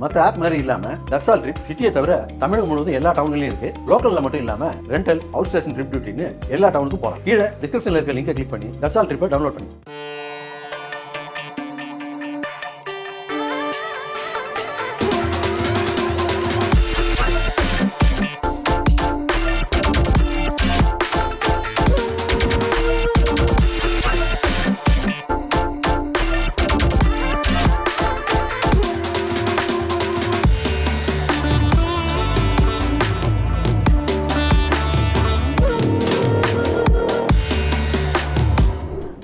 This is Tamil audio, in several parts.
மற்ற ஆப் மாதிரி இல்லாம தட்சால் ட்ரிப் சிட்டியை தவிர தமிழகம் முழுவதும் எல்லா டவுன்லயும் இருக்கு. லோக்கல்ல மட்டும் இல்லாம ரெண்டல், அவுட் ஸ்டேஷன் ட்ரிப் டியூட்டின்னு எல்லா டவுனுக்கும் போகலாம். கீழே டிஸ்கிரிப்ஷன்ல இருக்க லிங்கை கிளிக் பண்ணி தட்சால் ட்ரிப்பை டவுன்லோட் பண்ணி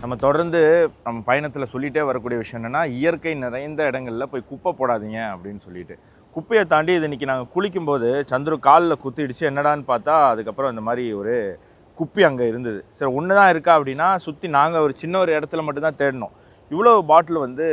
நம்ம தொடர்ந்து நம்ம பயணத்தில் சொல்லிகிட்டே வரக்கூடிய விஷயம் என்னென்னா, இயற்கை நிறைந்த இடங்களில் போய் குப்பை போடாதீங்க அப்படின்னு சொல்லிட்டு. குப்பையை தாண்டி இது இன்றைக்கி நாங்கள் குளிக்கும்போது சந்துரு காலில் குத்திடுச்சு. என்னடான்னு பார்த்தா அதுக்கப்புறம் இந்த மாதிரி ஒரு குப்பி அங்கே இருந்தது. சரி, ஒன்று தான் இருக்கா அப்படின்னா சுற்றி நாங்கள் ஒரு சின்ன ஒரு இடத்துல மட்டும்தான் தேடினோம். இவ்வளோ பாட்டில் வந்து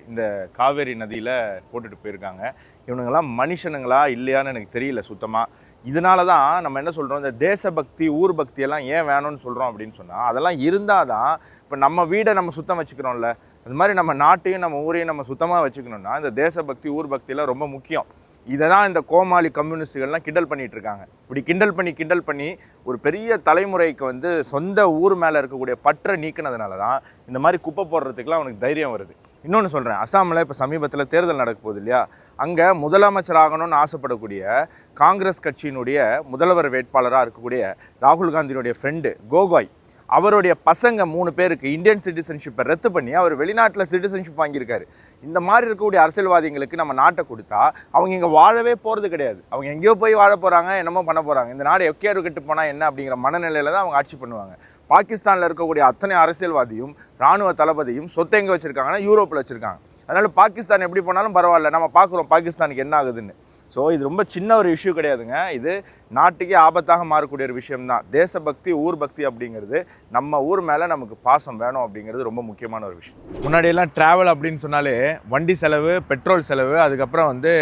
இந்த காவேரி நதியில் போட்டுட்டு போயிருக்காங்க. இவனுங்கெல்லாம் மனுஷனுங்களா இல்லையான்னு எனக்கு தெரியல சுத்தமாக. இதனால தான் நம்ம என்ன சொல்கிறோம், இந்த தேசபக்தி, ஊர் பக்தியெல்லாம் ஏன் வேணும்னு சொல்கிறோம் அப்படின்னு சொன்னால், அதெல்லாம் இருந்தால் தான் இப்போ நம்ம வீடை நம்ம சுத்தம் வச்சுக்கிறோம்ல, அது மாதிரி நம்ம நாட்டையும் நம்ம ஊரையும் நம்ம சுத்தமாக வச்சுக்கணும்னா இந்த தேசபக்தி, ஊர் பக்தியெல்லாம் ரொம்ப முக்கியம். இதை தான் இந்த கோமாளி கம்யூனிஸ்டுகள்லாம் கிண்டல் பண்ணிகிட்டு இருக்காங்க. இப்படி கிண்டல் பண்ணி ஒரு பெரிய தலைமுறைக்கு வந்து சொந்த ஊர் மேலே இருக்கக்கூடிய பற்றை நீக்கினதுனால தான் இந்த மாதிரி குப்பை போடுறதுக்கெலாம் அவனுக்கு தைரியம் வருது. இன்னொன்று சொல்கிறேன், அசாமில் இப்போ சமீபத்தில் தேர்தல் நடக்க போகுது இல்லையா, அங்கே முதலமைச்சர் ஆகணும்னு ஆசைப்படக்கூடிய காங்கிரஸ் கட்சியினுடைய முதல்வர் வேட்பாளராக இருக்கக்கூடிய ராகுல் காந்தியினுடைய ஃப்ரெண்டு கோகோய், அவருடைய பசங்க 3 பேருக்கு இந்தியன் சிட்டிசன்ஷிப்பை ரத்து பண்ணி அவர் வெளிநாட்டில் சிட்டிசன்ஷிப் வாங்கியிருக்காரு. இந்த மாதிரி இருக்கக்கூடிய அரசியல்வாதிகளுக்கு நம்ம நாட்டை கொடுத்தா அவங்க இங்கே வாழவே போகிறது கிடையாது. அவங்க எங்கேயோ போய் வாழ போகிறாங்க, என்னமோ பண்ண போகிறாங்க. இந்த நாடு எக்கேறு கட்டு போனால் என்ன அப்படிங்கிற மனநிலையில் தான் அவங்க ஆட்சி பண்ணுவாங்க. பாகிஸ்தானில் இருக்கக்கூடிய அத்தனை அரசியல்வாதியும் இராணுவ தளபதியும் சொத்தை எங்கே வச்சுருக்காங்கன்னா யூரோப்பில் வச்சுருக்காங்க. அதனால் பாகிஸ்தான் எப்படி போனாலும் பரவாயில்ல, நம்ம பார்க்குறோம் பாகிஸ்தானுக்கு என்ன ஆகுதுன்னு. ஸோ இது ரொம்ப சின்ன ஒரு இஷ்யூ கிடையாதுங்க, இது நாட்டுக்கே ஆபத்தாக மாறக்கூடிய ஒரு விஷயம்தான். தேசபக்தி, ஊர் பக்தி அப்படிங்கிறது நம்ம ஊர் மேலே நமக்கு பாசம் வேணும் அப்படிங்கிறது ரொம்ப முக்கியமான ஒரு விஷயம். முன்னாடியெல்லாம் ட்ராவல் அப்படின்னு சொன்னாலே வண்டி செலவு, பெட்ரோல் செலவு, அதுக்கப்புறம் வந்து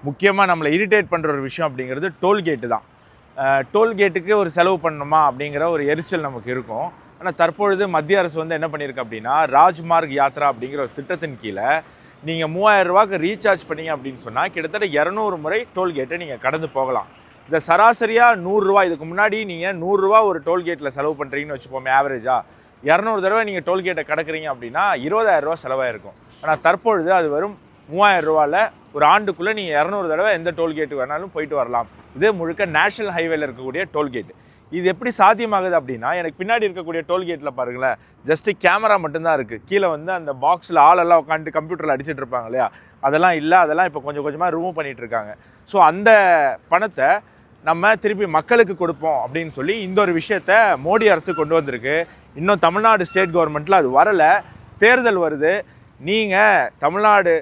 முக்கியமாக நம்மளை இரிட்டேட் பண்ணுற ஒரு விஷயம் அப்படிங்கிறது டோல்கேட்டு தான். டோல்கேட்டுக்கு ஒரு செலவு பண்ணணுமா அப்படிங்கிற ஒரு எரிச்சல் நமக்கு இருக்கும். ஆனால் தற்பொழுது மத்திய அரசு வந்து என்ன பண்ணியிருக்கு அப்படின்னா, ராஜ்மார்க் யாத்ரா அப்படிங்கிற ஒரு திட்டத்தின் கீழே நீங்கள் 3000 ரூபாய்க்கு ரீசார்ஜ் பண்ணிங்க அப்படின்னு சொன்னால் கிட்டத்தட்ட 200 முறை டோல்கேட்டை நீங்கள் கடந்து போகலாம். இந்த சராசரியாக 100 ரூபா, இதுக்கு முன்னாடி நீங்கள் 100 ரூபா ஒரு டோல்கேட்டில் செலவு பண்ணுறீங்கன்னு வச்சுப்போமே ஆவரேஜாக, 200 தடவை நீங்கள் டோல்கேட்டை கடக்குறீங்க அப்படின்னா 20,000 ரூபா செலவாயிருக்கும். ஆனால் தற்பொழுது அது வரும் 3000 ரூபாவில் ஒரு ஆண்டுக்குள்ளே நீங்கள் 200 தடவை எந்த டோல்கேட்டுக்கு வேணாலும் போயிட்டு வரலாம். இது முழுக்க நேஷனல் ஹைவேல இருக்கக்கூடிய டோல்கேட். இது எப்படி சாத்தியமாகுது அப்படின்னா, எனக்கு பின்னாடி இருக்கக்கூடிய டோல்கேட்டில் பாருங்களேன், ஜஸ்ட்டு கேமரா மட்டும்தான் இருக்குது. கீழே வந்து அந்த பாக்ஸில் ஆளெல்லாம் உட்காந்து கம்ப்யூட்டரில் அடிச்சுட்டு இருப்பாங்க இல்லையா, அதெல்லாம் இல்லை. அதெல்லாம் இப்போ கொஞ்சம் கொஞ்சமாக ரிமூவ் பண்ணிகிட்டு இருக்காங்க. ஸோ அந்த பணத்தை நம்ம திருப்பி மக்களுக்கு கொடுப்போம் அப்படின்னு சொல்லி இந்த ஒரு விஷயத்த மோடி அரசு கொண்டு வந்திருக்கு. இன்னும் தமிழ்நாடு ஸ்டேட் கவர்மெண்ட்டில் அது வரலை. தேர்தல் வருது, நீங்கள் தமிழ்நாடு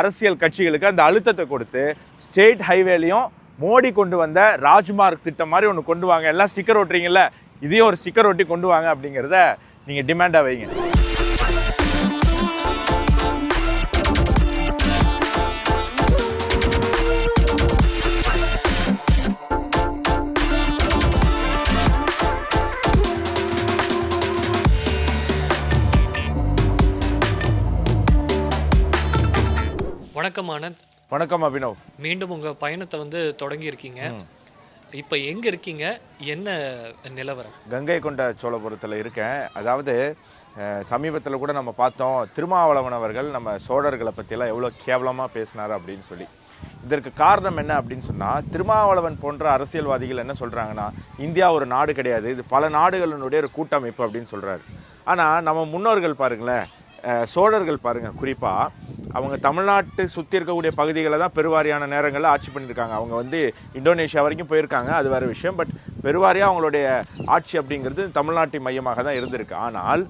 அரசியல் கட்சிகளுக்கு அந்த அழுத்தத்தை கொடுத்து ஸ்டேட் ஹைவேலையும் மோடி கொண்டு வந்த ராஜ்மார்க் திட்டம் மாதிரி ஒன்று கொண்டு வாங்க. எல்லாம் ஸ்டிக்கர் ஒட்டுறீங்கல்ல, இதையும் ஒரு ஸ்டிக்கர் ஒட்டி கொண்டு வாங்க அப்படிங்கிறத நீங்கள் டிமாண்டாக வைங்க. வணக்கம் ஆனந்த். வணக்கம் அபினவ். மீண்டும் உங்கள் பயணத்தை வந்து தொடங்கியிருக்கீங்க. இப்போ எங்கே இருக்கீங்க, என்ன நிலவரம்? கங்கை கொண்ட சோழபுரத்தில் இருக்கேன். அதாவது சமீபத்தில் கூட நம்ம பார்த்தோம், திருமாவளவன் அவர்கள் நம்ம சோழர்களை பற்றியெல்லாம் எவ்வளோ கேவலமாக பேசினார் அப்படின்னு சொல்லி. இதற்கு காரணம் என்ன அப்படின்னு சொன்னால், திருமாவளவன் போன்ற அரசியல்வாதிகள் என்ன சொல்கிறாங்கன்னா, இந்தியா ஒரு நாடு கிடையாது, இது பல நாடுகளினுடைய ஒரு கூட்டமைப்பு அப்படின்னு சொல்கிறாரு. ஆனால் நம்ம முன்னோர்கள் பாருங்களேன், சோழர்கள் பாருங்கள், குறிப்பாக அவங்க தமிழ்நாட்டு சுற்றி இருக்கக்கூடிய பகுதிகளை தான் பெருவாரியான நேரங்களில் ஆட்சி பண்ணியிருக்காங்க. அவங்க வந்து இந்தோனேஷியா வரைக்கும் போயிருக்காங்க, அது வேறு விஷயம். பட் பெருவாரியாக அவங்களுடைய ஆட்சி அப்படிங்கிறது தமிழ்நாட்டின் மையமாக தான் இருந்திருக்கு. ஆனால்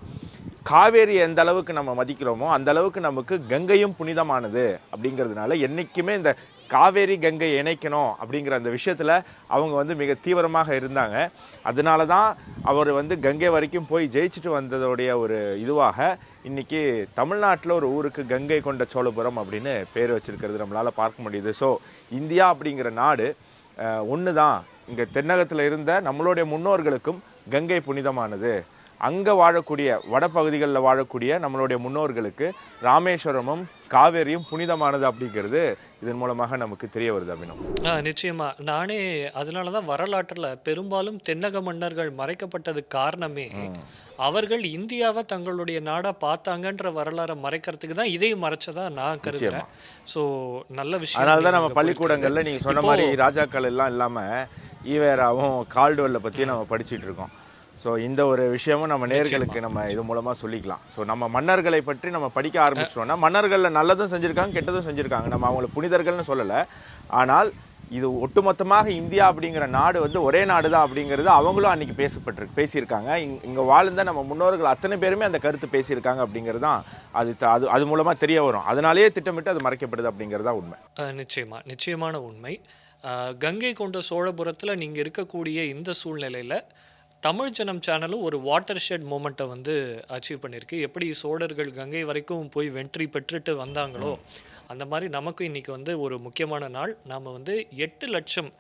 காவேரி எந்த அளவுக்கு நம்ம மதிக்கிறோமோ அந்த அளவுக்கு நமக்கு கங்கையும் புனிதமானது அப்படிங்கிறதுனால என்றைக்குமே இந்த காவேரி கங்கை இணைக்கணும் அப்படிங்கிற அந்த விஷயத்தில் அவங்க வந்து மிக தீவிரமாக இருந்தாங்க. அதனால தான் அவர் வந்து கங்கை வரைக்கும் போய் ஜெயிச்சுட்டு வந்ததோடைய ஒரு இதுவாக இன்றைக்கி தமிழ்நாட்டில் ஒரு ஊருக்கு கங்கை கொண்ட சோழபுரம் அப்படின்னு பேர் வச்சிருக்கிறது நம்மளால் பார்க்க முடியுது. ஸோ இந்தியா அப்படிங்கிற நாடு ஒன்று தான். இங்கே தென்னகத்தில் இருந்த நம்மளுடைய முன்னோர்களுக்கும் கங்கை புனிதமானது. அங்கே வாழக்கூடிய வடபகுதிகளில் வாழக்கூடிய நம்மளுடைய முன்னோர்களுக்கு ராமேஸ்வரமும் காவேரியும் புனிதமானது அப்படிங்கிறது இதன் மூலமாக நமக்கு தெரிய வருது அபினவ். நிச்சயமா. நானே அதனால தான் வரலாற்றில் பெரும்பாலும் தென்னக மன்னர்கள் மறைக்கப்பட்டதுக்கு காரணமே அவர்கள் இந்தியாவை தங்களுடைய நாடா பார்த்தாங்கன்ற வரலாறை மறைக்கிறதுக்கு தான் இதையும் மறைச்சதா நான் கருதுறேன். ஸோ நல்ல விஷயம். அதனால தான் நம்ம பள்ளிக்கூடங்களில் நீங்கள் சொன்ன மாதிரி ராஜாக்கள் எல்லாம் இல்லாமல் ஈவேராவும் கால்டுவெல்லை பற்றி நம்ம படிச்சுட்டு இருக்கோம். ஸோ இந்த ஒரு விஷயமும் நம்ம நேர்களுக்கு நம்ம இது மூலமாக சொல்லிக்கலாம். ஸோ நம்ம மன்னர்களை பற்றி நம்ம படிக்க ஆரம்பிச்சிட்டோம்னா மன்னர்களில் நல்லதும் செஞ்சுருக்காங்க கெட்டதும் செஞ்சுருக்காங்க. நம்ம அவங்களை புனிதர்கள்னு சொல்லலை. ஆனால் இது ஒட்டுமொத்தமாக இந்தியா அப்படிங்கிற நாடு வந்து ஒரே நாடு தான் அப்படிங்கிறது அவங்களும் அன்றைக்கி பேசியிருக்காங்க. இங்கே வாழ்ந்த நம்ம முன்னோர்கள் அத்தனை பேருமே அந்த கருத்து பேசியிருக்காங்க அப்படிங்கிறது தான் அது மூலமாக தெரிய வரும். அதனாலேயே திட்டமிட்டு அது மறைக்கப்படுது அப்படிங்கிறது தான் உண்மை. நிச்சயமான உண்மை. கங்கை கொண்ட சோழபுரத்தில் நீங்கள் இருக்கக்கூடிய இந்த சூழ்நிலையில் தமிழ் ஜனம் சேனலும் ஒரு வாட்டர் ஷெட் மூமெண்ட்டை வந்து அச்சீவ் பண்ணியிருக்கு. எப்படி சோழர்கள் கங்கை வரைக்கும் போய் வெற்றி பெற்றுட்டு வந்தாங்களோ அந்த மாதிரி நமக்கும் இன்றைக்கி வந்து ஒரு முக்கியமான நாள். நாம் வந்து 8 லட்சம்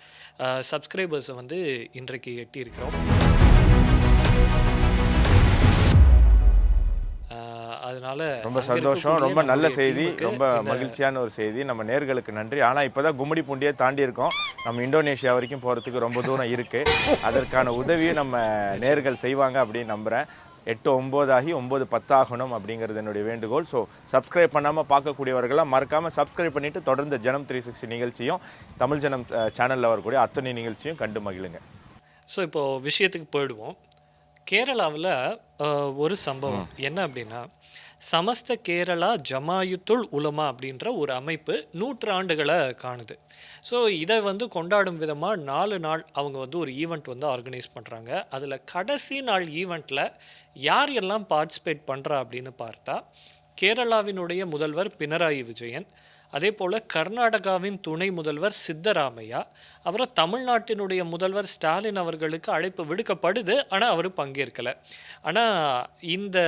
சப்ஸ்கிரைபர்ஸை வந்து இன்றைக்கு எட்டியிருக்கிறோம். அதனால ரொம்ப சந்தோஷம், ரொம்ப நல்ல செய்தி, ரொம்ப மகிழ்ச்சியான ஒரு செய்தி. நம்ம நேர்களுக்கு நன்றி. ஆனால் இப்போதான் கும்மிடி பூண்டியை தாண்டி இருக்கோம். நம்ம இந்தோனேஷியா வரைக்கும் போகிறதுக்கு ரொம்ப தூரம் இருக்குது. அதற்கான உதவியும் நம்ம நேர்கள் செய்வாங்க அப்படின்னு நம்புகிறேன். 8-9 ஆகி 9-10 ஆகணும் அப்படிங்கிறது என்னுடைய வேண்டுகோள். ஸோ சப்ஸ்கிரைப் பண்ணாமல் பார்க்கக்கூடியவர்களாம் மறக்காமல் சப்ஸ்கிரைப் பண்ணிவிட்டு தொடர்ந்து ஜனம் 360 நிகழ்ச்சியும் தமிழ் ஜனம் சேனலில் வரக்கூடிய அத்தனை நிகழ்ச்சியும் கண்டு மகிழுங்க. ஸோ இப்போது விஷயத்துக்கு போயிடுவோம். கேரளாவில் ஒரு சம்பவம் என்ன அப்படின்னா, சமஸ்த கேரளா ஜமாயுத்துல் உலமா அப்படின்ற ஒரு அமைப்பு 100 ஆண்டுகளை காணுது. ஸோ இதை வந்து கொண்டாடும் விதமாக 4 நாள் அவங்க வந்து ஒரு ஈவெண்ட் வந்து ஆர்கனைஸ் பண்ணுறாங்க. அதில் கடைசி நாள் ஈவெண்ட்டில் யார் எல்லாம் பார்ட்டிசிபேட் பண்ணுறா அப்படின்னு பார்த்தா, கேரளாவினுடைய முதல்வர் பினராயி விஜயன், அதே போல் கர்நாடகாவின் துணை முதல்வர் சித்தராமையா, அப்புறம் தமிழ்நாட்டினுடைய முதல்வர் ஸ்டாலின் அவர்களுக்கு அழைப்பு விடுக்கப்படுது. ஆனால் அவர் பங்கேற்கலை. ஆனால் இந்த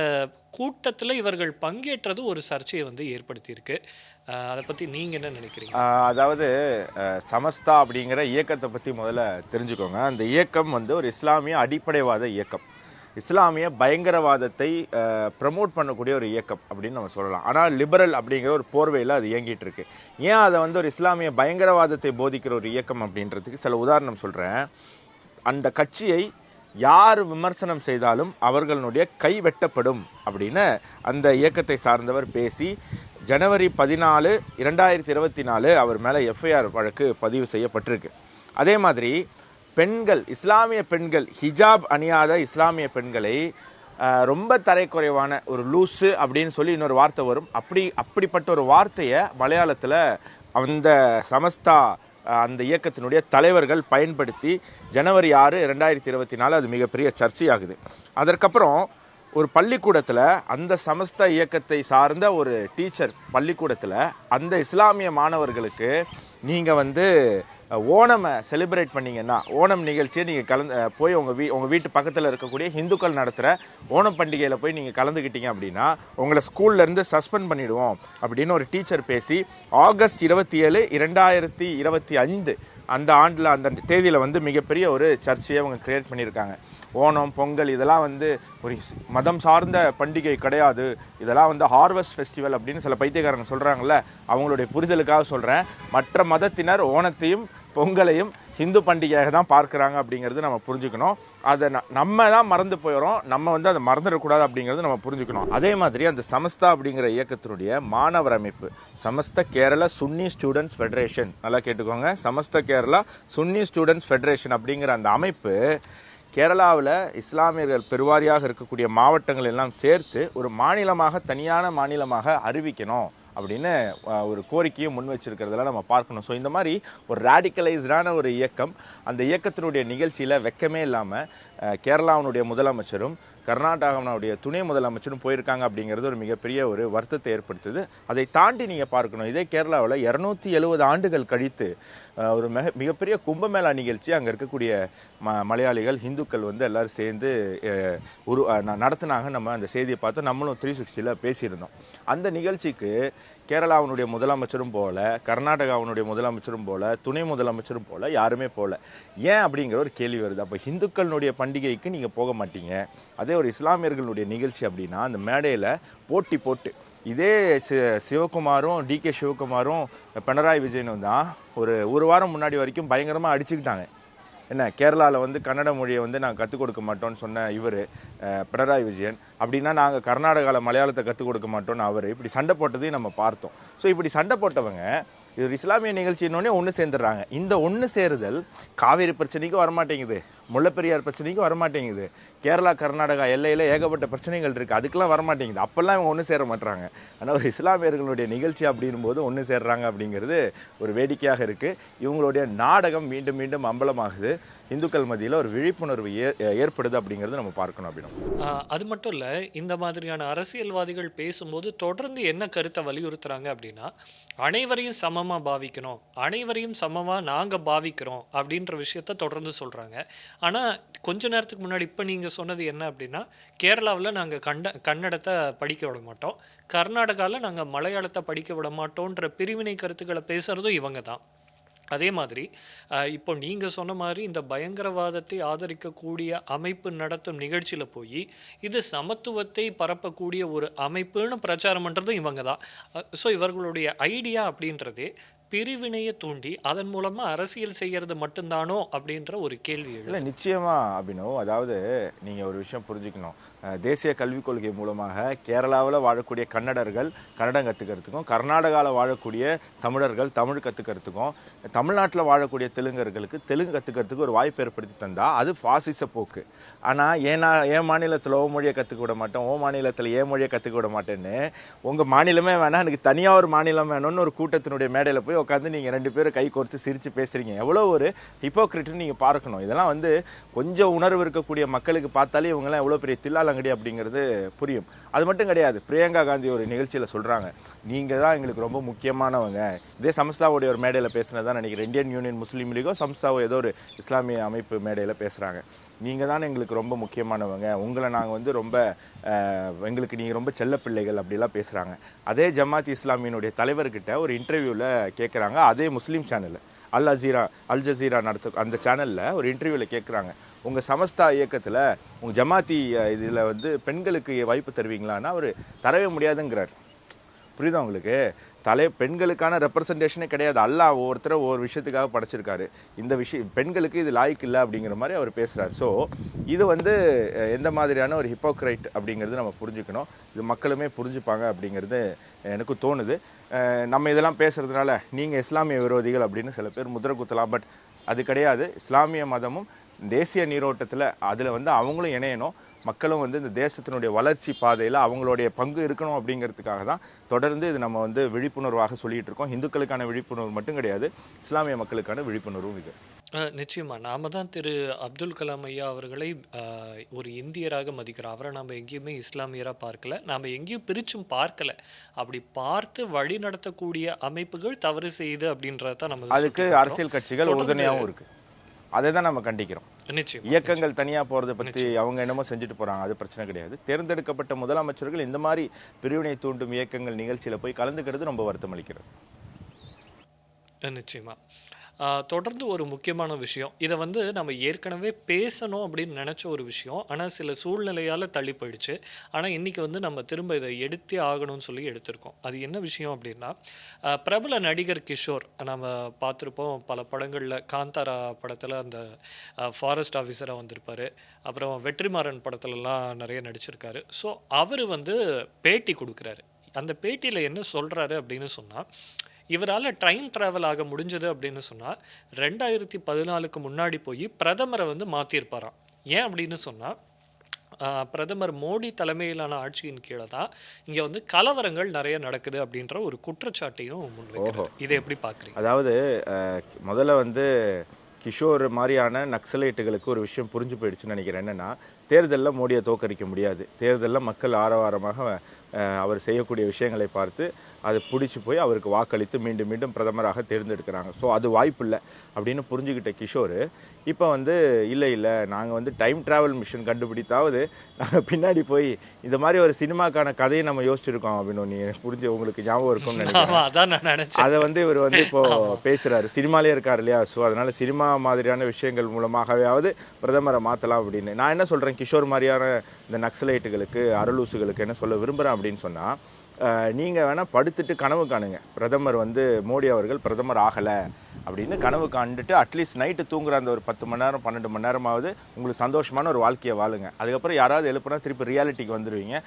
கூட்டத்தில் இவர்கள் பங்கேற்றது ஒரு சர்ச்சையை வந்து ஏற்படுத்தியிருக்கு. அதை பற்றி நீங்கள் என்ன நினைக்கிறீங்க? அதாவது சமஸ்தா அப்படிங்கிற இயக்கத்தை பற்றி முதல்ல தெரிஞ்சுக்கோங்க. அந்த இயக்கம் வந்து ஒரு இஸ்லாமிய அடிப்படைவாத இயக்கம், இஸ்லாமிய பயங்கரவாதத்தை ப்ரமோட் பண்ணக்கூடிய ஒரு இயக்கம் அப்படின்னு நம்ம சொல்லலாம். ஆனால் லிபரல் அப்படிங்கிற ஒரு போர்வையில் அது இயங்கிட்டு இருக்கு. ஏன் அதை வந்து ஒரு இஸ்லாமிய பயங்கரவாதத்தை போதிக்கிற ஒரு இயக்கம் அப்படின்றதுக்கு சில உதாரணம் சொல்கிறேன். அந்த கட்சியை யார் விமர்சனம் செய்தாலும் அவர்களுடைய கை வெட்டப்படும் அப்படின்னு அந்த இயக்கத்தை சார்ந்தவர் பேசி ஜனவரி 14, 2024 அவர் மேலே எஃப்ஐஆர் வழக்கு பதிவு செய்யப்பட்டிருக்கு. அதே மாதிரி பெண்கள், இஸ்லாமிய பெண்கள், ஹிஜாப் அணியாத இஸ்லாமிய பெண்களை ரொம்ப தரைக்குறைவான ஒரு லூஸு அப்படின்னு சொல்லி இன்னொரு வார்த்தை வரும். அப்படிப்பட்ட ஒரு வார்த்தையை மலையாளத்தில் அந்த சமஸ்தா அந்த இயக்கத்தினுடைய தலைவர்கள் பயன்படுத்தி ஜனவரி 6, 2024 அது மிகப்பெரிய சர்ச்சையாகுது. அதற்கப்புறம் ஒரு பள்ளிக்கூடத்தில் அந்த சமஸ்தா இயக்கத்தை சார்ந்த ஒரு டீச்சர் பள்ளிக்கூடத்தில் அந்த இஸ்லாமிய மாணவர்களுக்கு நீங்கள் வந்து ஓணமை செலிப்ரேட் பண்ணிங்கன்னா, ஓணம் நிகழ்ச்சியை நீங்கள் போய் உங்கள் வீட்டு பக்கத்தில் இருக்கக்கூடிய ஹிந்துக்கள் நடத்துகிற ஓணம் பண்டிகையில் போய் நீங்கள் கலந்துக்கிட்டீங்க அப்படின்னா உங்களை ஸ்கூல்லேருந்து சஸ்பெண்ட் பண்ணிவிடுவோம் அப்படின்னு ஒரு டீச்சர் பேசி ஆகஸ்ட் 27, 2025 அந்த ஆண்டில் அந்த தேதியில் வந்து மிகப்பெரிய ஒரு சர்ச்சையை அவங்க கிரியேட் பண்ணியிருக்காங்க. ஓணம், பொங்கல் இதெல்லாம் வந்து ஒரு மதம் சார்ந்த பண்டிகை கிடையாது, இதெல்லாம் வந்து ஹார்வெஸ்ட் ஃபெஸ்டிவல் அப்படின்னு சில பைத்தியக்காரங்க சொல்கிறாங்கல்ல, அவங்களுடைய புரிதலுக்காக சொல்கிறேன். மற்ற மதத்தினர் ஓணத்தையும் பொங்கலையும் ஹிந்து பண்டிகையாக தான் பார்க்குறாங்க அப்படிங்கிறது நம்ம புரிஞ்சுக்கணும். அதை நம்ம தான் மறந்து போயிடும், நம்ம வந்து அதை மறந்துடக்கூடாது அப்படிங்கிறது நம்ம புரிஞ்சுக்கணும். அதே மாதிரி அந்த சமஸ்தா அப்படிங்கிற இயக்கத்தினுடைய மாணவர் அமைப்பு சமஸ்த கேரளா சுன்னி ஸ்டூடெண்ட்ஸ் ஃபெடரேஷன், நல்லா கேட்டுக்கோங்க, சமஸ்த கேரளா சுன்னி ஸ்டூடெண்ட்ஸ் ஃபெடரேஷன் அப்படிங்கிற அந்த அமைப்பு கேரளாவில் இஸ்லாமியர்கள் பெருவாரியாக இருக்கக்கூடிய மாவட்டங்கள் எல்லாம் சேர்த்து ஒரு மாநிலமாக, தனியான மாநிலமாக அறிவிக்கணும் அப்படின்னு ஒரு கோரிக்கையும் முன் வச்சிருக்கிறதெல்லாம் நம்ம பார்க்கணும். ஸோ இந்த மாதிரி ஒரு ரேடிக்கலைஸ்டான ஒரு இயக்கம், அந்த இயக்கத்தினுடைய நிகழ்ச்சியில் வெக்கமே இல்லாமல் கேரளாவினுடைய முதலமைச்சரும் கர்நாடகாவினுடைய துணை முதலமைச்சரும் போயிருக்காங்க அப்படிங்கிறது ஒரு மிகப்பெரிய ஒரு வருத்தத்தை ஏற்படுத்துது. அதை தாண்டி நீங்கள் பார்க்கணும், இதே கேரளாவில் 270 ஆண்டுகள் கழித்து ஒரு மிகப்பெரிய கும்பமேளா நிகழ்ச்சி அங்கே இருக்கக்கூடிய மலையாளிகள், ஹிந்துக்கள் வந்து எல்லோரும் சேர்ந்து நடத்தினாங்க. நம்ம அந்த செய்தியை பார்த்து நம்மளும் 360ல் பேசியிருந்தோம். அந்த நிகழ்ச்சிக்கு கேரளாவினுடைய முதலமைச்சரும் போல, கர்நாடகாவினுடைய முதலமைச்சரும் போல, துணை முதலமைச்சரும் போல யாருமே போல. ஏன் அப்படிங்கிற ஒரு கேள்வி வருது. அப்போ இந்துக்களுடைய பண்டிகைக்கு நீங்கள் போக மாட்டீங்க, அதே ஒரு இஸ்லாமியர்களுடைய நிகழ்ச்சி அப்படின்னா அந்த மேடையில் போட்டி போட்டு இதே சிவகுமாரும் டிகே சிவகுமாரும் பினராயி விஜயனும் தான் ஒரு வாரம் முன்னாடி வரைக்கும் பயங்கரமாக அடிச்சுக்கிட்டாங்க. என்ன கேரளாவில் வந்து கன்னட மொழியை வந்து நாங்கள் கற்றுக் கொடுக்க மாட்டோம்னு சொன்ன இவர் பினராயி விஜயன், அப்படின்னா நாங்கள் கர்நாடகாவில் மலையாளத்தை கற்றுக் கொடுக்க மாட்டோம்னு அவர் இப்படி சண்டை போட்டதையும் நம்ம பார்த்தோம். ஸோ இப்படி சண்டை போட்டவங்க இது இஸ்லாமிய நிகழ்ச்சின்னொடனே ஒன்று சேர்ந்துடுறாங்க. இந்த ஒன்று சேருதல் காவேரி பிரச்சனைக்கும் வரமாட்டேங்குது, முல்லைப்பெரியார் பிரச்சனைக்கும் வரமாட்டேங்குது, கேரளா கர்நாடகா எல்லையில் ஏகப்பட்ட பிரச்சனைகள் இருக்குது, அதுக்கெல்லாம் வரமாட்டேங்குது. அப்போல்லாம் இவங்க ஒன்று சேர மாட்டுறாங்க. ஆனால் ஒரு இஸ்லாமியர்களுடைய நிகழ்ச்சி அப்படின்னும் போது ஒன்று சேர்றாங்க அப்படிங்கிறது ஒரு வேடிக்கையாக இருக்குது. இவங்களுடைய நாடகம் மீண்டும் மீண்டும் அம்பலமாகுது. இந்துக்கள் மத்தியில் ஒரு விழிப்புணர்வு ஏற்படுது அப்படிங்கிறது நம்ம பார்க்கணும். அப்படின்னா அது மட்டும் இல்லை, இந்த மாதிரியான அரசியல்வாதிகள் பேசும்போது தொடர்ந்து என்ன கருத்தை வலியுறுத்துறாங்க அப்படின்னா, அனைவரையும் சமமாக பாவிக்கணும், அனைவரையும் சமமாக நாங்கள் பாவிக்கிறோம் அப்படின்ற விஷயத்த தொடர்ந்து சொல்கிறாங்க. ஆனால் கொஞ்ச நேரத்துக்கு முன்னாடி இப்போ நீங்கள் சொன்னது என்ன அப்படின்னா, கேரளாவில் நாங்கள் கன்னடத்தை படிக்க விட மாட்டோம், கர்நாடகாவில் நாங்கள் மலையாளத்தை படிக்க விட மாட்டோன்ற பிரிவினை கருத்துக்களை பேசுகிறதும் இவங்க தான். அதே மாதிரி இப்போ நீங்கள் சொன்ன மாதிரி இந்த பயங்கரவாதத்தை ஆதரிக்கக்கூடிய அமைப்பு நடத்தும் நிகழ்ச்சியில் போய் இது சமத்துவத்தை பரப்பக்கூடிய ஒரு அமைப்புன்னு பிரச்சாரம் பண்ணுறதும் இவங்க தான். ஸோ இவர்களுடைய ஐடியா அப்படின்றதே பிரிவினையை தூண்டி அதன் மூலமாக அரசியல் செய்கிறது மட்டும்தானோ அப்படின்ற ஒரு கேள்வி இல்லை. நிச்சயமாக அபினவ், அதாவது நீங்கள் ஒரு விஷயம் புரிஞ்சுக்கணும். தேசிய கல்விக் கொள்கை மூலமாக கேரளாவில் வாழக்கூடிய கன்னடர்கள் கன்னடம் கற்றுக்கிறதுக்கும், கர்நாடகாவில் வாழக்கூடிய தமிழர்கள் தமிழ் கற்றுக்கிறதுக்கும், தமிழ்நாட்டில் வாழக்கூடிய தெலுங்கர்களுக்கு தெலுங்கு கற்றுக்கிறதுக்கு ஒரு வாய்ப்பு ஏற்படுத்தி தந்தால் அது பாசிச போக்கு. ஆனால் என் மாநிலத்தில் ஓ மொழியை கற்றுக்க விட மாட்டேன், ஓ மாநிலத்தில் ஏன் மொழியை கற்றுக்க விட மாட்டேன்னு உங்கள் மாநிலமே வேணாம், எனக்கு தனியாக ஒரு மாநிலம் வேணும்னு ஒரு கூட்டத்தினுடைய மேடையில் போய் உட்காந்து நீங்கள் 2 பேரும் கை கோர்த்து சிரித்து பேசுகிறீங்க. எவ்வளோ ஒரு ஹிப்போக்ரிட்னு நீங்கள் பார்க்கணும். இதெல்லாம் வந்து கொஞ்சம் உணர்வு இருக்கக்கூடிய மக்களுக்கு பார்த்தாலே இவங்கெல்லாம் எவ்வளோ பெரிய தில்லாலங்கடி அப்படிங்கிறது புரியும். அது மட்டும் கிடையாது, பிரியங்கா காந்தி ஒரு நிகழ்ச்சியில் சொல்கிறாங்க, நீங்கள் தான் எங்களுக்கு ரொம்ப முக்கியமானவங்க. இதே சம்ஸ்தாவுடைய ஒரு மேடையில் பேசுனதான் நினைக்கிறேன், இந்தியன் யூனியன் முஸ்லீம் லீகோ சம்ஸ்தாவோ ஏதோ ஒரு இஸ்லாமிய அமைப்பு மேடையில் பேசுகிறாங்க. நீங்கள் தானே எங்களுக்கு ரொம்ப முக்கியமானவங்க, உங்களை நாங்கள் வந்து ரொம்ப எங்களுக்கு நீங்கள் ரொம்ப செல்ல பிள்ளைகள் அப்படிலாம் பேசுகிறாங்க. அதே ஜமாத் இஸ்லாமியினுடைய தலைவர்கிட்ட ஒரு இன்டர்வியூவில் கேட்குறாங்க, அதே முஸ்லீம் சேனலில் அல் ஜசீரா நடத்த அந்த சேனலில் ஒரு இன்டர்வியூவில் கேட்குறாங்க, உங்கள் சமஸ்தா இயக்கத்தில் உங்கள் ஜமாத்தி இதில் வந்து பெண்களுக்கு வாய்ப்பு தருவீங்களான்னா அவர் தரவே முடியாதுங்கிறார். புரியுதா உங்களுக்கு? பெண்களுக்கான ரெப்ரசன்டேஷனே கிடையாது. அல்லாஹ் ஒவ்வொருத்தரை ஒவ்வொரு விஷயத்துக்காக படைச்சிருக்காரு, இந்த விஷயம் பெண்களுக்கு இது லாய்க்கு இல்லை அப்படிங்கிற மாதிரி அவர் பேசுகிறார். ஸோ இது வந்து எந்த மாதிரியான ஒரு ஹிப்போக்ரைட் அப்படிங்கிறது நம்ம புரிஞ்சுக்கணும். இது மக்களுமே புரிஞ்சுப்பாங்க அப்படிங்கிறது எனக்கு தோணுது. நம்ம இதெல்லாம் பேசுகிறதுனால நீங்கள் இஸ்லாமிய விரோதிகள் அப்படின்னு சில பேர் முத்திரை குத்தலாம். பட் அது கிடையாது. இஸ்லாமிய மதமும் தேசிய நீரோட்டத்தில் அதில் வந்து அவங்களும் இணையணும். மக்களும் வந்து இந்த தேசத்தினுடைய வளர்ச்சி பாதையில் அவங்களுடைய பங்கு இருக்கணும் அப்படிங்கிறதுக்காக தான் தொடர்ந்து இது நம்ம வந்து விழிப்புணர்வாக சொல்லிட்டு இருக்கோம். இந்துக்களுக்கான விழிப்புணர்வு மட்டும் கிடையாது, இஸ்லாமிய மக்களுக்கான விழிப்புணர்வும் இது. நிச்சயமா நாம தான் திரு அப்துல் கலாம் ஐயா அவர்களை ஒரு இந்தியராக மதிக்கிறோம். அவரை நம்ம எங்கேயுமே இஸ்லாமியராக பார்க்கல, நாம் எங்கேயும் பிரிச்சும் பார்க்கல. அப்படி பார்த்து வழி நடத்தக்கூடிய அமைப்புகள் தவறு செய்யுது அப்படின்றத நம்ம அதுக்கு அரசியல் கட்சிகள் உறுதுணையாகவும் இருக்கு, அதை தான் நம்ம கண்டிக்கிறோம். இயக்கங்கள் தனியாக போகிறத பற்றி அவங்க என்னமோ செஞ்சுட்டு போகிறாங்க, அது பிரச்சனை கிடையாது. தேர்ந்தெடுக்கப்பட்ட முதலமைச்சர்கள் இந்த மாதிரி பிரிவினை தூண்டும் இயக்கங்கள் நிகழ்ச்சியில் போய் கலந்துக்கிறது ரொம்ப வருத்தம் அளிக்கிறது. நிச்சயமா தொடர்ந்து ஒரு முக்கியமான விஷயம், இதை வந்து நம்ம ஏற்கனவே பேசணும் அப்படின்னு நினச்ச ஒரு விஷயம், ஆனால் சில சூழ்நிலையால் தள்ளி போயிடுச்சு. ஆனால் இன்றைக்கி வந்து நம்ம திரும்ப இதை எடுத்தே ஆகணும்னு சொல்லி எடுத்திருக்கோம். அது என்ன விஷயம் அப்படின்னா, பிரபல நடிகர் கிஷோர் நம்ம பார்த்துருப்போம் பல படங்களில். காந்தாரா படத்தில் அந்த ஃபாரஸ்ட் ஆஃபீஸராக வந்திருப்பார், அப்புறம் வெற்றிமாறன் படத்துலலாம் நிறைய நடிச்சிருக்காரு. ஸோ அவர் வந்து பேட்டி கொடுக்குறாரு. அந்த பேட்டியில் என்ன சொல்கிறாரு அப்படின்னு சொன்னால், இவரால் டைம் ட்ராவல் ஆக முடிஞ்சது அப்படின்னு சொன்னால் 2014க்கு முன்னாடி போய் பிரதமரை வந்து மாற்றிருப்பாராம். ஏன் அப்படின்னு சொன்னால், பிரதமர் மோடி தலைமையிலான ஆட்சியின் கீழே தான் இங்கே வந்து கலவரங்கள் நிறைய நடக்குது அப்படின்ற ஒரு குற்றச்சாட்டையும் முன்வைக்கிறார். இதை எப்படி பார்க்குறீங்க? அதாவது முதல்ல வந்து கிஷோர் மாதிரியான நக்சலைட்டுகளுக்கு ஒரு விஷயம் புரிஞ்சு போயிடுச்சுன்னு நினைக்கிறேன். என்னென்னா, தேர்தலில் மோடியை தோற்கடிக்க முடியாது, தேர்தலில் மக்கள் ஆரவாரமாக அவர் செய்யக்கூடிய விஷயங்களை பார்த்து அது பிடிச்சி போய் அவருக்கு வாக்களித்து மீண்டும் மீண்டும் பிரதமராக தேர்ந்தெடுக்கிறாங்க. ஸோ அது வாய்ப்பு இல்லை அப்படின்னு புரிஞ்சுக்கிட்ட கிஷோர் இப்போ வந்து இல்லை நாங்கள் வந்து டைம் ட்ராவல் மிஷின் கண்டுபிடித்தாவது நாங்கள் பின்னாடி போய் இந்த மாதிரி ஒரு சினிமாக்கான கதையை நம்ம யோசிச்சிருக்கோம் அப்படின்னு நீ புரிஞ்சு உங்களுக்கு ஞாபகம் இருக்கும்னு நினைக்கிறேன். அதை வந்து இவர் வந்து இப்போ பேசுகிறாரு, சினிமாலே இருக்கார் இல்லையா, ஸோ அதனால் சினிமா மாதிரியான விஷயங்கள் மூலமாகவாவது பிரதமரை மாற்றலாம் அப்படின்னு. நான் என்ன சொல்கிறேன், கிஷோர் மாதிரியான இந்த நக்சலைட்டுகளுக்கு அரலூசுகளுக்கு என்ன சொல்ல விரும்புகிறேன் அப்படின்னு சொன்னால், நீங்கள் வேணால் படுத்துட்டு கனவு காணுங்க, பிரதமர் வந்து மோடி அவர்கள் பிரதமர் ஆகலை அப்படின்னு கனவு காண்டுட்டு அட்லீஸ்ட் நைட்டு தூங்குற அந்த ஒரு 10 மணி நேரம் 12 மணி நேரமாவது உங்களுக்கு சந்தோஷமான ஒரு வாழ்க்கையை வாழுங்க. அதுக்கப்புறம் யாராவது எழுப்புனா திருப்பி ரியாலிட்டிக்கு வந்துடுவீங்க.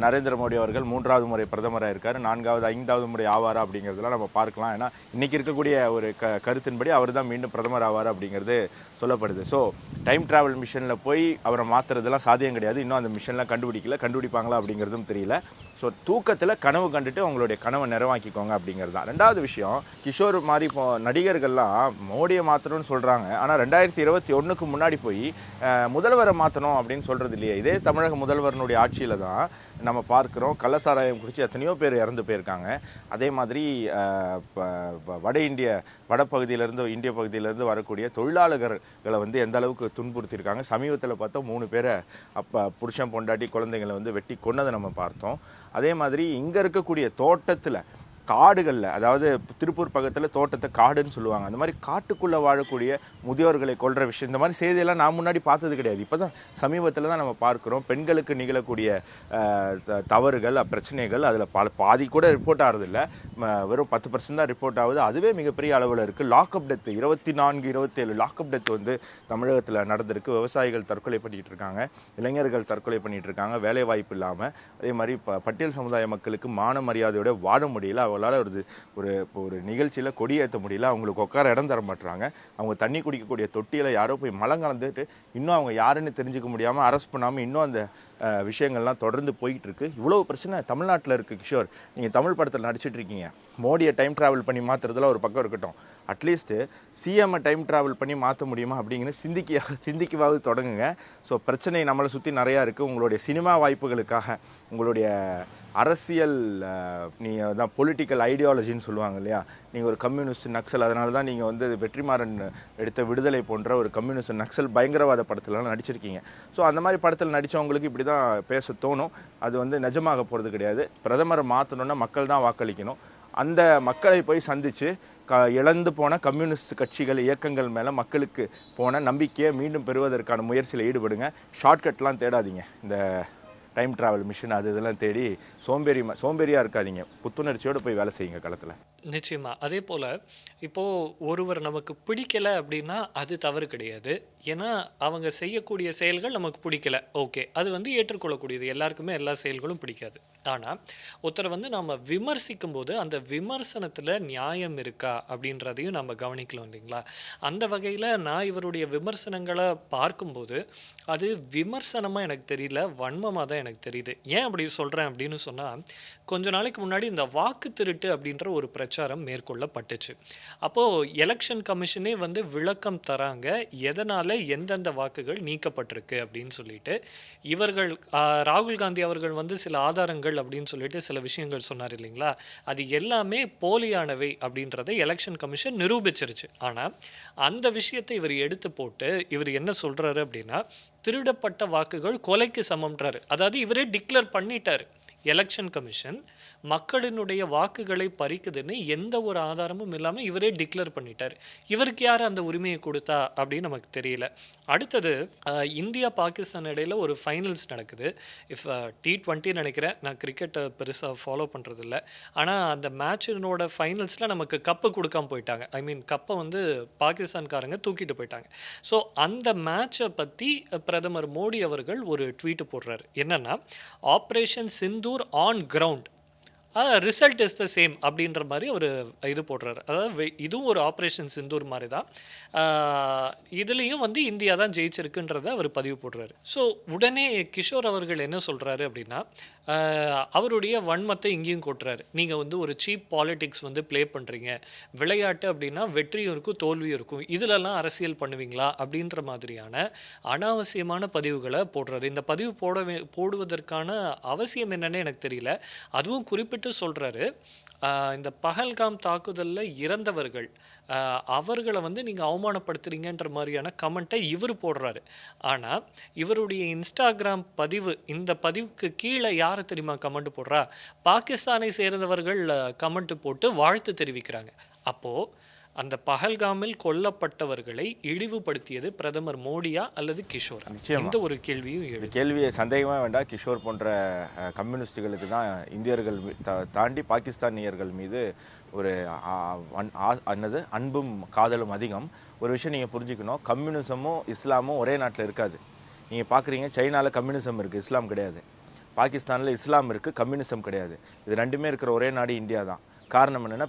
நரேந்திர மோடி அவர்கள் 3வது முறை பிரதமராக இருக்கார், 4வது 5வது முறை ஆவாரா அப்படிங்கிறதுலாம் நம்ம பார்க்கலாம். ஏன்னா இன்றைக்கி இருக்கக்கூடிய ஒரு கருத்தின்படி அவர் தான் மீண்டும் பிரதமர் ஆவார் அப்படிங்கிறது சொல்லப்படுது. ஸோ டைம் ட்ராவல் மிஷனில் போய் அவரை மாற்றுறதுலாம் சாத்தியம் கிடையாது. இன்னும் அந்த மிஷன்லாம் கண்டுபிடிப்பாங்களா அப்படிங்கிறதும் தெரியல. ஸோ தூக்கத்தில் கனவு கண்டுட்டு உங்களுடைய கனவை நிறைவாக்கிக்கோங்க அப்படிங்கிறது தான். 2வது விஷயம், கிஷோர் மாதிரி இப்போ நடிகர்கள்லாம் மோடியை மாற்றணும்னு சொல்கிறாங்க. ஆனால் 2021க்கு முன்னாடி போய் முதல்வரை மாற்றணும் அப்படின்னு சொல்கிறது இல்லையே. இதே தமிழக முதல்வரனுடைய ஆட்சியில் தான் நம்ம பார்க்குறோம் கள்ளசாராயம் குடித்து எத்தனையோ பேர் இறந்து போயிருக்காங்க. அதே மாதிரி வடபகுதியிலேருந்து இந்திய பகுதியிலேருந்து வரக்கூடிய தொழிலாளர்களை வந்து எந்த அளவுக்கு துன்புறுத்தியிருக்காங்க. சமீபத்தில் பார்த்தோம் 3 பேரை புருஷன் பொண்டாட்டி குழந்தைங்களை வந்து வெட்டி கொன்னதை நம்ம பார்த்தோம். அதே மாதிரி இங்கே இருக்கக்கூடிய தோட்டத்தில் காடுகளில், அதாவது திருப்பூர் பக்கத்தில் தோட்டத்தை காடுன்னு சொல்லுவாங்க, அந்த மாதிரி காட்டுக்குள்ளே வாழக்கூடிய முதியோர்களை கொல்ற விஷயம், இந்த மாதிரி செய்தியெல்லாம் நான் முன்னாடி பார்த்தது கிடையாது. இப்போ தான் சமீபத்தில் தான் நம்ம பார்க்குறோம். பெண்களுக்கு நிகழக்கூடிய தவறுகள் பிரச்சனைகள் அதில் பாதி கூட ரிப்போர்ட் ஆகிறதில்ல, வெறும் 10% தான் ரிப்போர்ட் ஆகுது. அதுவே மிகப்பெரிய அளவில் இருக்குது. லாக்அப் டெத்து 24-27 லாக்அப் டெத் வந்து தமிழகத்தில் நடந்திருக்கு. விவசாயிகள் தற்கொலை பண்ணிகிட்டு இருக்காங்க, இளைஞர்கள் தற்கொலை பண்ணிகிட்டு இருக்காங்க, வேலை வாய்ப்பு இல்லாமல். அதே மாதிரி பட்டியல் சமுதாய மக்களுக்கு மான மரியாதையோட வாழ முடியல. அவங்களால ஒரு நிகழ்ச்சியில் கொடியேற்ற முடியல, அவங்களுக்கு உட்கார இடம் தர மாட்டுறாங்க. அவங்க தண்ணி குடிக்கக்கூடிய தொட்டியில் யாரோ போய் மலம் கலந்துட்டு இன்னும் அவங்க யாருன்னு தெரிஞ்சுக்க முடியாமல் அரெஸ்ட் பண்ணாமல் இன்னும் அந்த விஷயங்கள்லாம் தொடர்ந்து போயிட்டு இருக்கு. இவ்வளோ பிரச்சனை தமிழ்நாட்டில் இருக்குது. கிஷோர், நீங்கள் தமிழ் படத்தில் நடிச்சிட்டு இருக்கீங்க. மோடியை டைம் ட்ராவல் பண்ணி மாற்றுறதுல ஒரு பக்கம் இருக்கட்டும், அட்லீஸ்ட்டு சிஎம்ஐ டைம் ட்ராவல் பண்ணி மாற்ற முடியுமா அப்படிங்கிற சிந்திக்கவாவது தொடங்குங்க. ஸோ பிரச்சனை நம்மளை சுற்றி நிறையா இருக்குது. உங்களுடைய சினிமா வாய்ப்புகளுக்காக, உங்களுடைய அரசியல் நீங்கள் தான் பொலிட்டிக்கல் ஐடியாலஜின்னு சொல்லுவாங்க இல்லையா, நீங்கள் ஒரு கம்யூனிஸ்ட் நக்சல், அதனால தான் நீங்கள் வந்து வெற்றிமாறன் எடுத்த விடுதலை போன்ற ஒரு கம்யூனிஸ்ட் நக்சல் பயங்கரவாத படத்துலலாம் நடிச்சிருக்கீங்க. ஸோ அந்த மாதிரி படத்தில் நடித்தவங்களுக்கு இப்படி தான் பேச தோணும். அது வந்து நிஜமாக போகிறது கிடையாது. பிரதமரை மாற்றணுன்னா மக்கள் தான் வாக்களிக்கணும். அந்த மக்களை போய் சந்தித்து இழந்து போன கம்யூனிஸ்ட் கட்சிகள் இயக்கங்கள் மேலே மக்களுக்கு போன நம்பிக்கையை மீண்டும் பெறுவதற்கான முயற்சியில் ஈடுபடுங்க. ஷார்ட்கட்லாம் தேடாதீங்க. இந்த டைம் ட்ராவல் மிஷின் அது இதெல்லாம் தேடி சோம்பேறியாக இருக்காதீங்க. புத்துணர்ச்சியோடு போய் வேலை செய்யுங்க களத்தில். நிச்சயமா. அதே போல் இப்போது ஒருவர் நமக்கு பிடிக்கலை அப்படின்னா அது தவறு கிடையாது. ஏன்னா அவங்க செய்யக்கூடிய செயல்கள் நமக்கு பிடிக்கல, ஓகே, அது வந்து ஏற்றுக்கொள்ளக்கூடியது. எல்லாருக்குமே எல்லா செயல்களும் பிடிக்காது. ஆனால் ஒருத்தரை வந்து நம்ம விமர்சிக்கும் போது அந்த விமர்சனத்தில் நியாயம் இருக்கா அப்படின்றதையும் நம்ம கவனிக்கலாம் இல்லைங்களா. அந்த வகையில் நான் இவருடைய விமர்சனங்களை பார்க்கும்போது அது விமர்சனமாக எனக்கு தெரியல, வன்மமாக தான் எனக்கு தெரியுது. ஏன் அப்படி சொல்கிறேன் அப்படின்னு சொன்னால், கொஞ்ச நாளைக்கு முன்னாடி இந்த வாக்கு திருட்டு அப்படின்ற ஒரு பிரச்சாரம் மேற்கொள்ளப்பட்டுச்சு. அப்போது எலெக்ஷன் கமிஷனே வந்து விளக்கம் தராங்க எதனால் எந்தெந்த வாக்குகள் நீக்கப்பட்டிருக்கு அப்படின்னு சொல்லிட்டு. இவர்கள் ராகுல் காந்தி அவர்கள் வந்து சில ஆதாரங்கள் அப்படின்னு சொல்லிட்டு சில விஷயங்கள் சொன்னார் இல்லைங்களா, அது எல்லாமே போலியானவை அப்படின்றத எலெக்ஷன் கமிஷன் நிரூபிச்சிருச்சு. ஆனால் அந்த விஷயத்தை இவர் எடுத்து போட்டு இவர் என்ன சொல்கிறாரு அப்படின்னா, திருடப்பட்ட வாக்குகள் கொலைக்கு சமம்ன்றாரு. அதாவது இவரே டிக்ளேர் பண்ணிட்டார், எலெக்ஷன் கமிஷன் மக்களினுடைய வாக்குகளை பறிக்குதுன்னு எந்த ஒரு ஆதாரமும் இல்லாமல் இவரே டிக்ளேர் பண்ணிட்டார். இவருக்கு யார் அந்த உரிமையை கொடுத்தா அப்படின்னு நமக்கு தெரியல. அடுத்தது இந்தியா பாகிஸ்தான் இடையில் ஒரு ஃபைனல்ஸ் நடக்குது. T20 நினைக்கிறேன், நான் கிரிக்கெட்டை பெருசாக ஃபாலோ பண்ணுறதில்ல. ஆனால் அந்த மேட்சினோட ஃபைனல்ஸில் நமக்கு கப்பு கொடுக்காம போயிட்டாங்க. ஐ மீன் கப்பை வந்து பாகிஸ்தான்காரங்க தூக்கிட்டு போயிட்டாங்க. ஸோ அந்த மேட்சை பற்றி பிரதமர் மோடி அவர்கள் ஒரு ட்வீட் போடுறாரு. என்னென்னா, operation Sindoor on ground, result is the same அப்படின்ற மாதிரி ஒரு இது போடுறாரு. அதாவது இதுவும் ஒரு ஆப்ரேஷன் சிந்தூர் மாதிரி தான், இதுலேயும் வந்து இந்தியா தான் ஜெயிச்சிருக்குன்றத அவர் பதிவு போடுறாரு. ஸோ உடனே கிஷோர் அவர்கள் என்ன சொல்கிறாரு அப்படின்னா, அவருடைய வன்மத்தை இங்கேயும் கொட்டுறாரு. நீங்க வந்து ஒரு சீப் பாலிடிக்ஸ் வந்து ப்ளே பண்றீங்க. விளையாட்டு அப்படின்னா வெற்றியும் இருக்கும், தோல்வியும் இருக்கும். இதுலலாம் அரசியல் பண்ணுவீங்களா? அப்படின்ற மாதிரியான அனாவசியமான பதிவுகள போடுறாரு. இந்த பதிவு போடுவதற்கான அவசியம் என்னன்னே எனக்கு தெரியல. அதுவும் குறிப்பிட்டு சொல்றாரு, இந்த பஹல்காம் தாக்குதல்ல இறந்தவர்கள், அவர்கள வந்து நீங்க அவமானப்படுத்துறீங்கன்ற மாரியான கமெண்ட்ட இவரு போடுறாரு. ஆனா, இவருடைய இன்ஸ்டாகிராம் பதிவு, இந்த பதிவுக்கு கீழ யாரு தெரியுமா கமெண்ட் போடுறா? பாகிஸ்தானை சேர்ந்தவர்கள் கமெண்ட் போட்டு வாழ்த்து தெரிவிக்கிறாங்க. அப்போ அந்த பஹல்காமில் கொல்லப்பட்டவர்களை இழிவுபடுத்தியது பிரதமர் மோடியா அல்லது கிஷோரா? நிச்சயமா. இந்த ஒரு கேள்வியும் இந்த எழுது. கேள்வியை சந்தேகமே வேண்டாம். கிஷோர் போன்ற கம்யூனிஸ்டுகளுக்கு தான் இந்தியர்கள் தாண்டி பாகிஸ்தானியர்கள் மீது ஒரு என்னது அன்பும் காதலும் அதிகம். ஒரு விஷயம் நீங்கள் புரிஞ்சுக்கணும், கம்யூனிசமும் இஸ்லாமும் ஒரே நாட்டில் இருக்காது. நீங்கள் பார்க்குறீங்க, சைனாவில் கம்யூனிசம் இருக்குது, இஸ்லாம் கிடையாது. பாகிஸ்தானில் இஸ்லாம் இருக்குது, கம்யூனிசம் கிடையாது. இது ரெண்டுமே இருக்கிற ஒரே நாடு இந்தியா தான். காரணம் என்னென்னா,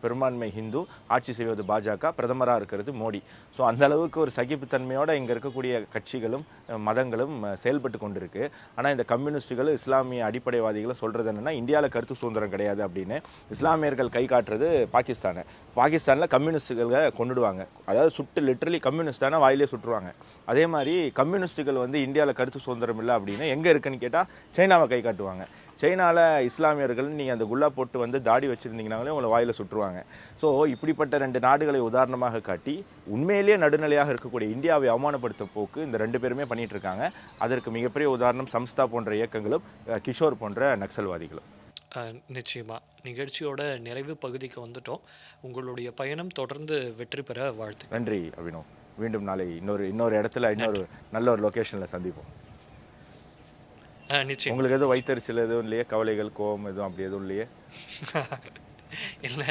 பெரும்பான்மை ஹிந்து, ஆட்சி செய்வது பாஜக, பிரதமராக இருக்கிறது மோடி. ஸோ அந்த அளவுக்கு ஒரு சகிப்புத்தன்மையோடு இங்கே இருக்கக்கூடிய கட்சிகளும் மதங்களும் செயல்பட்டு கொண்டிருக்கு. ஆனால் இந்த கம்யூனிஸ்டுகள், இஸ்லாமிய அடிப்படைவாதிகளும் சொல்கிறது என்னென்னா, இந்தியாவில் கருத்து சுதந்திரம் கிடையாது அப்படின்னு. இஸ்லாமியர்கள் கை காட்டுறது பாகிஸ்தானை. பாகிஸ்தானில் கம்யூனிஸ்டுகளை கொண்டுடுவாங்க, அதாவது சுட்டு லிட்டரலி கம்யூனிஸ்டான வாயிலே சுட்டுருவாங்க. அதே மாதிரி கம்யூனிஸ்டுகள் வந்து இந்தியாவில் கருத்து சுதந்திரம் இல்லை அப்படின்னு எங்கே இருக்குன்னு கேட்டால் சைனாவை கை காட்டுவாங்க. சைனாவில் இஸ்லாமியர்கள் நீங்கள் அந்த குல்லா போட்டு வந்து தாடி வச்சுருந்தீங்கனாலே உங்களை வாயில் சுட்டுருவாங்க. ஸோ இப்படிப்பட்ட 2 நாடுகளை உதாரணமாக காட்டி உண்மையிலேயே நடுநிலையாக இருக்கக்கூடிய இந்தியாவை அவமானப்படுத்தும் போக்கு இந்த 2 பேருமே பண்ணிட்டு இருக்காங்க. அதற்கு மிகப்பெரிய உதாரணம் சம்ஸ்தா போன்ற இயக்கங்களும் கிஷோர் போன்ற நக்சல்வாதிகளும். நிச்சயமா. நிகழ்ச்சியோட நிறைவு பகுதிக்கு வந்துட்டோம். உங்களுடைய பயணம் தொடர்ந்து வெற்றி பெற வாழ்த்துக்கள். நன்றி அபினவ். மீண்டும் நாளை இன்னொரு இடத்துல நல்ல ஒரு லொக்கேஷனில் சந்திப்போம். நிச்சயம். உங்களுக்கு எதுவும் வைத்தறிச்சல் எதுவும் இல்லையே? கவலைகள், கோபம் எதுவும் அப்படி எதுவும் இல்லையே? இல்ல,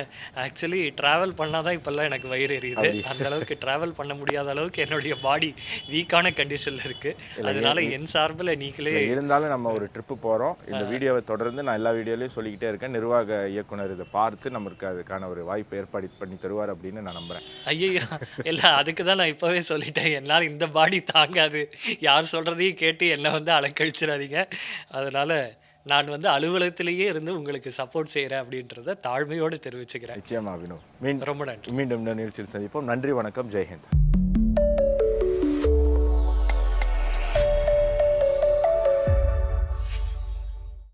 ஆக்சுவலி டிராவல் பண்ணால் தான் இப்போல்லாம் எனக்கு வயிறு எரியுது. அந்த அளவுக்கு டிராவல் பண்ண முடியாத அளவுக்கு என்னுடைய பாடி வீக்கான கண்டிஷனில் இருக்குது. அதனால என் சார்பில் நீங்களே இருந்தாலும் நம்ம ஒரு ட்ரிப்பு போகிறோம். இந்த வீடியோவை தொடர்ந்து நான் எல்லா வீடியோலையும் சொல்லிக்கிட்டே இருக்கேன். நிர்வாக இயக்குனர் இதை பார்த்து நம்மளுக்கு அதுக்கான ஒரு வாய்ப்பு ஏற்பாடு பண்ணி தருவார் அப்படின்னு நான் நம்புகிறேன். ஐயோ இல்லை, அதுக்கு தான் நான் இப்போவே சொல்லிட்டேன், என்னால் இந்த பாடி தாங்காது. யார் சொல்கிறதையும் கேட்டு என்னை வந்து அலக்கழிச்சிடாதீங்க. அதனால் நான் வந்து அலுவலகத்திலேயே இருந்து உங்களுக்கு சப்போர்ட் செய்கிறேன் அப்படின்றத தாழ்மையோடு தெரிவிச்சுக்கிறேன். நிச்சயமா அபினவ். ரொம்ப நன்றி. மீண்டும் நிகழ்ச்சியில் சந்திப்போம். நன்றி, வணக்கம், ஜெய்ஹிந்த்.